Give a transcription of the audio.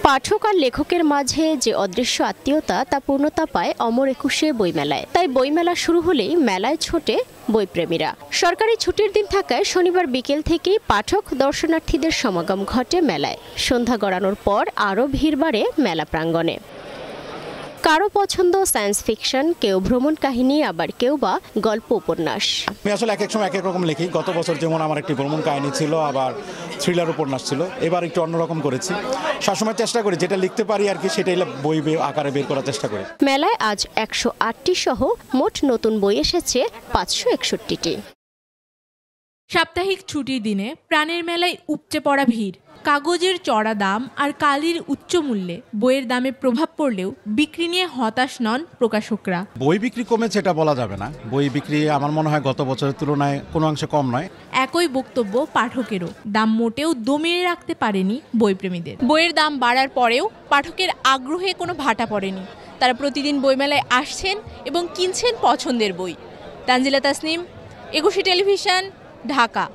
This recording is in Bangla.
পাঠক আর লেখকের মাঝে যে অদৃশ্য আত্মীয়তা তা পূর্ণতা পায় অমর একুশে বইমেলায়। তাই বইমেলা শুরু হলেই মেলায় ছোটে বইপ্রেমীরা। সরকারি ছুটির দিন থাকায় শনিবার বিকেল থেকেই পাঠক দর্শনার্থীদের সমাগম ঘটে মেলায়। সন্ধ্যা গড়ানোর পর আরও ভিড় বাড়ে মেলা প্রাঙ্গণে। কারো পছন্দ সায়েন্স ফিকশন, কেউ ভ্রমণ কাহিনী, আবার কেউ বা গল্প উপন্যাস। আমি আসলে এক এক সময় এক এক রকম লিখি। গত বছর যেমন আমার একটি ভ্রমণ কাহিনী ছিল, আবার থ্রিলার উপন্যাস ছিল। এবার একটু অন্যরকম করেছি। সবসময় চেষ্টা করি যেটা লিখতে পারি আর কি সেটাই বই আকারে বের করার চেষ্টা করি। মেলায় আজ 108টি সহ মোট নতুন বই এসেছে 561টি। সাপ্তাহিক ছুটির দিনে প্রাণের মেলায় উপচে পড়া ভিড়। কাগজের চড়া দাম আর কালির উচ্চ মূল্যে বইয়ের দামে প্রভাব পড়লেও বিক্রি নিয়ে হতাশ নন প্রকাশকরা। বই বিক্রি কমেছে এটা বলা যাবে না। বই বিক্রি আমার মনে হয় গত বছরের তুলনায় কোনো অংশে কম নয়। একই বক্তব্য পাঠকেরও। দাম মোটেও দমিয়ে রাখতে পারেনি বইপ্রেমীদের। বইয়ের দাম বাড়ার পরেও পাঠকের আগ্রহে কোনো ভাটা পড়েনি। তারা প্রতিদিন বইমেলায় আসছেন এবং কিনছেন পছন্দের বই। তানজিলা তাসনিম, একুশে টেলিভিশন, ঢাকা।